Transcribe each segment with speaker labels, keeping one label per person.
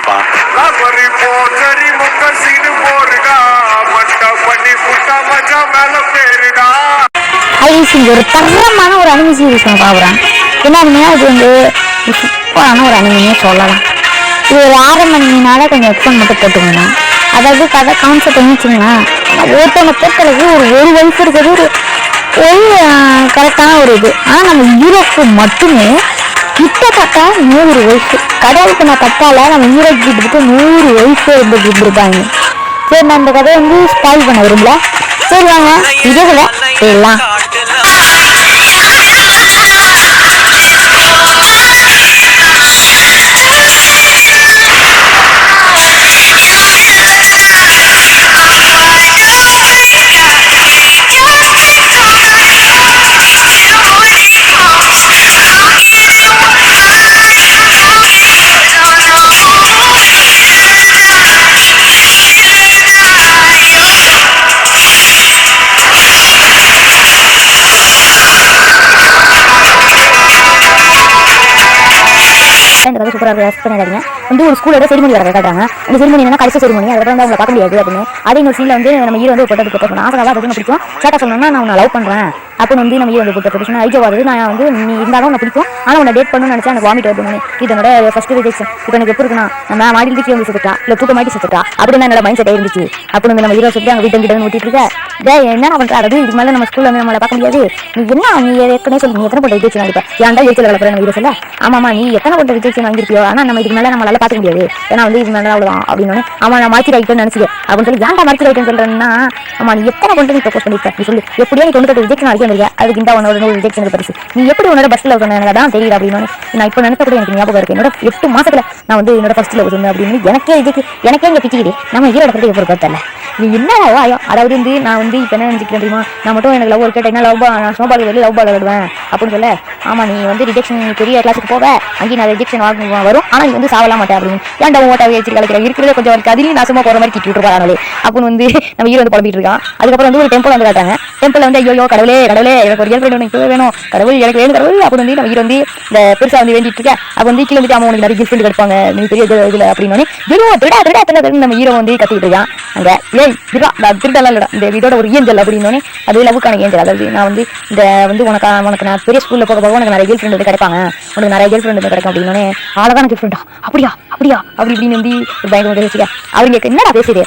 Speaker 1: இருப்பான்.
Speaker 2: ஒரு தரமான ஒரு அனிமி சீரிஸ் நான் பாக்குறேன். என்ன அனிமையா இது வந்து சூப்பரான ஒரு அனிமையே சொல்லலாம். இது ஒரு 6 மணினால கொஞ்சம் எக்ஸ்பெண்ட் மட்டும் போட்டுக்கணும். அதாவது கதை கான்செப்ட் என்னச்சுங்களா, ஒருத்தவங்க பொறுத்தளவுக்கு ஒரு வயசு இருக்கிறது ஒரு கரெக்டான ஒரு இது. ஆனால் நம்ம ஹீரோக்கு மட்டுமே கிட்டத்தட்ட 100 வயசு. கடவுளுக்கு நான் தப்பால நம்ம ஹீரோ கிட்ட 100 வயசு இருப்பாங்க. சரி, நான் இந்த கதையை வந்து ஸ்பாயில் பண்ண விரும்பல. சரி வாங்க இதுல எல்லாம் இந்த கதை சூப்பராக பண்ணிடுறாங்க. வந்து ஒரு ஸ்கூலோட செரிமனி வர காட்டுறாங்க. அந்த செரிமனி என்ன கடைசி செரிமனி, அதுக்கப்புறம் வந்து அவங்க பார்க்க முடியாது அப்படின்னு. அதே இன்னொரு சீனில் வந்து நம்ம ஹீரோ வந்து போட்டது போட்டோம் ஆசைக்காக அதுக்கு பிடிக்கும். சேட்டா சொல்லணும்னா நான் உன்னை லவ் பண்ணுறேன் அப்படின்னு வந்து நம்ம ஹீரோ வந்து போட்டு ஐஜோவாது நான் வந்து நீ இருந்தாலும் உன்னை பிடிக்கும், ஆனால் உன்னை டேட் பண்ணணும்னு நினச்சா எனக்கு வாமிட் வருது. இது என்னோட ஃபர்ஸ்ட் ரிஜெக்ஷன். இப்போ எனக்கு எப்படி இருக்குன்னா, நான் மாடி இருந்து வந்து செத்துட்டா இல்லை தூக்க மாட்டி செத்துட்டா அப்படின்னு என்னோட மைண்ட் செட் இருந்துச்சு. அப்படின்னு வந்து நம்ம ஹீரோ சொல்லி அங்கே வீட்டு கிட்ட ஊட்டிட்டு இருக்க என்ன பண்ணுறா, அதாவது இதுக்கு மேலே நம்ம ஸ்கூலில் வந்து நம்மளை பார்க்க முடியாது. நீ என்ன நீ ஏற்கனவே சொல்லி நீ எத்தனை போட்ட ரிஜெக்ஷன் ஆகிப்பா ஏன்டா எரிச்சல் கலப்புற நம்ம ஹீரோ சொல்ல. ஆமாம்மா நீ எத்தனை போட்ட ரிஜெக்ஷன் வாங்கிருப்பியோ, ஆனால் நம்ம இதுக்கு மேலே நம்மளால பார்க்க முடியாது, ஏன்னா வந்து இது மேலே அவ்வளோதான் அப்படின்னு. ஆமா நான் மாற்றி ரைட்டுன்னு நினச்சிக்க அப்படின்னு சொல்லி ஏன்டா மாற்றி ரைட்டுன்னு சொல்கிறேன்னா, ஆமா நீ எத்தனை கொண்டு நீ ப்ரப்போஸ் பண்ணிருக்க நீ சொல்லி எப்படியா நீ 98 ரிஜெக்ஷன் ஆகி வந்திருக்க, அதுக்கு இந்த உன்னோட 100 ரிஜெக்ஷன் பரிசு நீ எப்படி உன்னோட ஃபர்ஸ்ட் லவ் சொன்ன தான் தெரியுது அப்படின்னு. நான் இப்போ நினைச்ச கூட எனக்கு ஞாபகம் இருக்கு. என்னோட 8 மாசத்துல நான் வந்து என்னோட ஃபர்ஸ்ட் லவ் சொன்னேன் அப்படின்னு. எனக்கே இங்கே பிச்சுக்கிது நம்ம ஹீரோட பற்றி எப்படி பார்த்தல நீ என்ன ஆயோ. அதாவது வந்து நான் வந்து இப்போ என்ன நினைச்சிக்கிறேன் தெரியுமா, நான் மட்டும் எனக்கு லவ் கேட்டேன் என்ன நான் ஸ்னோபால் வெளியே லவ் பால் விடுவேன் அப்படின்னு சொல்ல. ஆமா நீ வந்து ரிஜெக்ஷன் பெரிய கிளாஸுக்கு போவ, அங்கேயும் நான் ரிஜெக்ஷன் வரும், ஆனால் நீ வந்து சாவலாம் மாட்டேன் அப்படின்னு. ஏன்டா ஓட்டாவே வச்சு கலைக்கிறேன் இருக்கிறத கொஞ்சம் வரைக்கும் அதிலையும் நாசமாக போகிற மாதிரி கிட்டு விட்டுருக்காங்களே அப்படின்னு வந்து நம்ம ஹீரோ வந்து குழம்பிட்டு இருக்கான். அதுக்கப்புறம் வந்து ஒரு டெம்பிள் வந்து காட்டாங்க. டெம்பிள் வந்து ஐயோ கடவுளே எனக்கு ஒரு கேர்ள் ஃப்ரெண்ட் எனக்கு வேணும், கடவுள் எனக்கு வேணும் கடவுள் அப்படின்னு வந்து நம்ம ஹீரோ வந்து இந்த பெருசாக வந்து வேண்டிட்டு இருக்கேன். அப்போ வந்து கீழே வந்து உனக்கு நிறைய கிஃப்ட் கிடைப்பாங்க நீ பெரிய இதில் அப்படின்னு நம்ம ஹீரோ வந்து கத்திட்டு இருக்கான். அங்கே திருடலாம் இல்லடா இந்த இதோட ஒரு ஏஞ்சல் அப்படின்னு. அது லவ்வுக்கான ஏஞ்சல். அதாவது நான் வந்து இந்த வந்து உனக்கு நான் பெரிய ஸ்கூலில் போக உனக்கு நிறைய கேர்ள் ஃப்ரெண்ட் வந்து கிடைப்பாங்க, உனக்கு நிறைய கேர்ள் ஃப்ரெண்ட் வந்து கிடைக்கும் அப்படின்னு. அழகான கேர்ள் ஃப்ரெண்டா அப்படியா அப்படி இப்படின்னு வந்து ஒரு பயங்கர வச்சுக்க அவங்க என்னடா பேசுது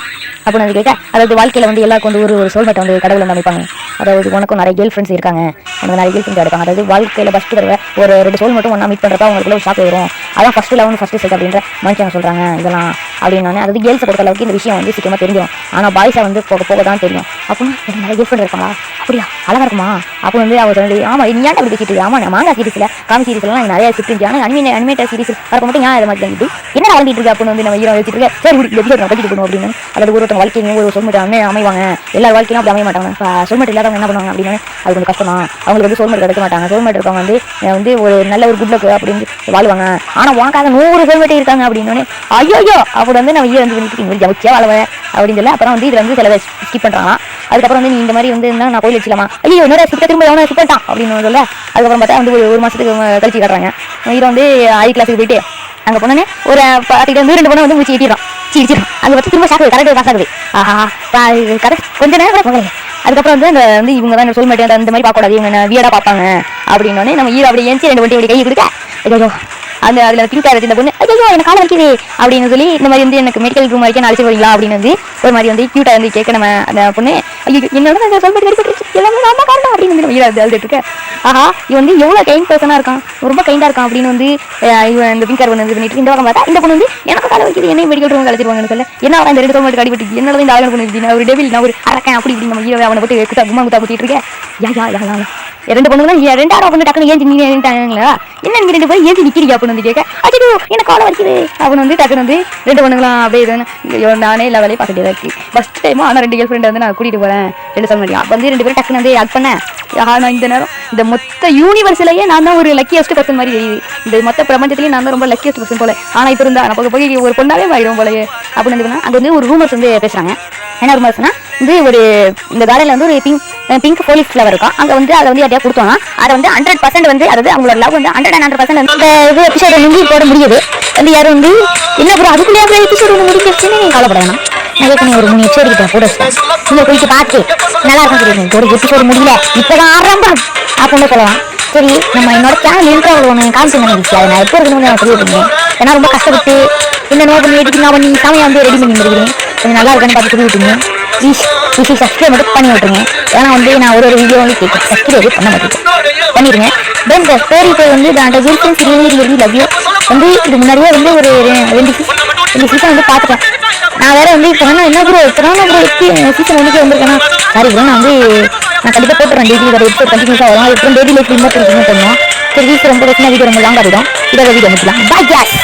Speaker 2: அப்படின்னு வந்து கேட்க. அதாவது வாழ்க்கையில் வந்து எல்லாருக்கும் வந்து ஒரு சோல்மேட்டை வந்து கடவுள் வந்து அமைப்பாங்க. அதாவது உனக்கும் நிறைய கேர்ள் ஃப்ரெண்ட்ஸ் இருக்காங்க, உனக்கு நிறைய கேர்ள் ஃப்ரெண்ட் கிடைப்பாங்க. அதாவது வாழ்க்கையில் ஃபஸ்ட்டு தடவை ஒரு 2 சோல் மட்டும் ஒன்றா மீட் பண்ணுறப்ப அவங்களுக்குள்ள ஒரு ஷாக் வரும். அதான் ஃபஸ்ட்டு லவ் ஃபஸ்ட்டு செட் அப்படின்ற மனுஷங்க சொல்கிறாங்க இதெல்லாம் அப்படின்னு. அதாவது கேர்ள்ஸை பொறுத்த அளவுக்கு இந்த விஷயம் வந்து சீக்கிரமாக தெரிஞ்சிடும், ஆனால் பாய்ஸை வந்து போக தான் தெரியும். அப்படின்னு எனக்கு நிறைய கேர்ள் ஃப்ரெண்ட் இருக்காங்களா அப்படியா அழகாக இருக்குமா அப்போ வந்து அவர் சொல்லி ஆமாம் நீ ஏன்டா அப்படி பேசிட்டு ஆமாம் நான் மாங்கா சீரிஸில் காமி சீரிஸ்லாம் எனக்கு நிறைய ஸ்கிரிப்ட் இருந்துச்சு, ஆனால் அனிமேட்டர் சீரிஸ் பார்க்க மட்டும் ஏன் அதை மாதிரி தங்கிட்டு என்ன வளர்ந்துட்டு இருக்கு அப்படின்னு வந்து நம்ம ஹீரோ வச்சுட்டு இருக்க. சரி எப்படி நான் கட்டிட்டு போகணும் அப்படின்னு. அதாவது ஒருத்தவங்க வாழ்க்கையும் ஒரு சோல்மேட் அமைவாங்க, எல்லா வாழ்க்கையும் அப்படி அமைய மாட்டாங்க. சோல்மேட் இல்லாதவங்க என்ன பண்ணுவாங்க அப்படின்னு அது கொஞ்சம் கஷ்டம் தான். அவங்களுக்கு வந்து சோல்மேட் கிடைக்க மாட்டாங்க. சோல்மேட் இருக்கவங்க வந்து ஒரு நல்ல ஒரு குட் லக் அப்படின்னு வாழ்வாங்க. ஆனால் உனக்காக 100 சோல்மேட்டே இருக்காங்க அப்படின்னு. ஐயோ அப்படி வந்து நம்ம ஹீரோ வந்து பண்ணிட்டு ஜவச்சியா வாழ்வேன் அப்படின்னு சொல்லி அப்புறம் வந்து இதில் வந்து சில ஸ்கிப் பண்ணுறாங்க. அதுக்கப்புறம் வந்து நீ இந்த மாதிரி வந்து நான் கோயில் வச்சுலாமா ஐயோ என்னோட சிக்க திரும்ப எவனோ ஸ்கிப் பண்ணிட்டான் அப்படின்னு சொல்ல. அதுக்கப்புறம் பார்த்தா வந்து ஒரு மாதத்துக்கு கழிச்சு காட்டுறாங்க. ஹீரோ வந்து ஹை கிளாஸுக்கு போயிட்டு அங்கே போனோன்னே ஒரு 2 பொண்ணை வந்து முடிச்சு ஏற்றிடுறான் சீரிச்சிடும். அங்கே வச்சு திரும்ப ஷாக்கு கரெக்டாக பாஸ் ஆகுது. கரெக்ட் கொஞ்ச நேரம் கூட போகலையே. அதுக்கப்புறம் வந்து அந்த வந்து இவங்க தான் என்ன சொல்லிட்டு அந்த மாதிரி பார்க்கக்கூடாது இவங்க வீடாக பார்ப்பாங்க அப்படின்னோடனே நம்ம ஹீரோ அப்படி ஏஞ்சி 2 வண்டி கை கொடுக்க ஐயோ அந்த அதில் பிங்க் ஆகிடுச்சு இந்த பொண்ணு ஐயோ எனக்கு காலம் வலிக்குது அப்படின்னு சொல்லி இந்த மாதிரி வந்து எனக்கு மெடிக்கல் ரூம் வரைக்கும் அழைச்சி போறீங்களா அப்படின்னு வந்து ஒரு மாதிரி வந்து க்யூட்டாக வந்து கேட்க நம்ம அந்த பொண்ணு ஐயோ என்னோட சொல்லிட்டு வெளிப்பட்டு எல்லாமே நான் தான் காரணம் அப்படின்னு வந்து ஹீரோ அழுதுட்டு இருக்கேன். ஆஹா இவன் வந்து எவ்வளோ கைண்ட் பர்சனாக இருக்கான், ரொம்ப கைண்டாக இருக்கான் அப்படின்னு வந்து இவன் இந்த பிங்கார் வந்து இது பண்ணிட்டு இந்த பக்கம் பார்த்தா இந்த பொண்ணு வந்து எனக்கு காலம் வைக்கிது என்னை மெடிக்கல் ரூம் அழைச்சிருவாங்கன்னு சொல்ல என்ன இந்த 2 சொல்லிட்டு அடிபட்டு என்னோட இந்த ஆளுநர் பொண்ணு நான் ஒரு டெவில் நான் ஒரு அரக்கேன் அப்படி இப்படி நம்ம ஹீரோ அவனை போட்டு கும்மா குத்தா குத்திட்டு இருக்கேன். யா 2 பொண்ணுங்களும் 2 பொண்ணு டக்குனு ஏஞ்சி நின்றுட்டாங்களா என்ன நீங்க 2 பேரும் ஏஞ்சி நிக்கிறீங்க அப்படின்னு வந்து கேட்க அச்சோ எனக்கு காலம் வலிக்குது அப்படின்னு வந்து டக்குனு வந்து 2 பொண்ணுங்களும் அப்படியே நானே எல்லா வேலையும் பார்த்துட்டே இருக்கு ஃபர்ஸ்ட் டைம். ஆனால் 2 கேர்ள் ஃப்ரெண்ட் வந்து நான் கூட்டிட்டு போறேன் 2 சொல்ல முடியும். அப்போ வந்து 2 பேரும் டக்குனு வந்து ஆட் பண்ணேன். நான் இந்த நேரம் இந்த மொத்த யூனிவர்ஸ்லயே நான் தான் ஒரு லக்கியஸ்ட் பர்சன் மாதிரி தெரியுது. இந்த மொத்த பிரபஞ்சத்திலேயே நான் தான் ரொம்ப லக்கியஸ்ட் பர்சன் போல. ஆனால் இப்போ இருந்தா நான் போய் ஒரு பொண்ணாவே மாறிடும் போலயே அப்படின்னு வந்து அங்கே வந்து ஒரு ரூமர்ஸ் வந்து பேசுறாங்க. என்ன ரூமர்ஸ்னா வந்து ஒரு இந்த கார்டனில் வந்து ஒரு பிங்க் ஃபோலிஸ் ஃப்ளவர் இருக்கும். அங்கே வந்து அதை வந்து யார்ட்டையா கொடுத்தோம்னா அதை வந்து 100% வந்து அதாவது அவங்களோட லவ் வந்து 100% இந்த இது எபிசோட முந்தி போட முடியுது. வந்து யாரும் வந்து என்ன ப்ரோ அதுக்குள்ளேயே எபிசோடு ஒன்று முடிஞ்சிருச்சுன்னு நீங்கள் கவலைப்பட வேணாம். நான் ஏற்கனவே ஒரு 3 எபிசோடு கிட்ட போட வச்சேன். நீங்கள் போயிட்டு பார்த்து நல்லா இருக்கும் தெரியும். ஒரு எபிசோடு முடியல இப்போதான் ஆரம்பம் அப்படின்னு சொல்லலாம். சரி நம்ம என்னோட சேனல் இன்ட்ரோ ஒன்று காமிச்சு நினைச்சு அதை நான் எப்போ இருக்கணும்னு நான் தெரியப்படுங்க. ஏன்னா ரொம்ப கஷ்டப்பட்டு இந்த நோட் பண்ணி எடிட்டிங் பண்ணி சமையல் வந்து ரெடி பண்ணி இருக்கிறேன். கொஞ்சம் நல்லா இருக்கான்னு பார்த்து சொல்லி விட்டுருங்க. ப்ளீஸ் சப்ஸ்கிரைப் மட்டும் பண்ணி விட்டுருங்க. ஏன்னா வந்து நான் ஒரு வீடியோ வந்து கேட்குறேன் சப்ஸ்கிரைப் பண்ண மாட்டேன் பண்ணிடுங்க. தென் இந்த ஸ்டோரி போய் வந்து அந்த வில்சன்ஸ் ரியலி லவ் யூ வந்து இது முன்னாடியே வந்து ஒரு 2 சீசன் வந்து பார்த்துட்டேன். நான் வேற வந்து இப்போ என்ன ப்ரோ சீசன் வந்து வந்திருக்கேன்னா சாரி ப்ரோ நான் கண்டிப்பாக போட்டுறேன். டெய்லி வர எபிசோட் கண்டினியூஸாக வரும். அதுக்கப்புறம் டெய்லி லைஃப் இன்னும் பண்ணுவோம். சரி வீஸ் ரொம்ப பிரச்சனை வீடியோ ரொம்ப லாங் ஆகிடும். இதை வீடியோ முடிக்கலாம். பாய் கேஸ்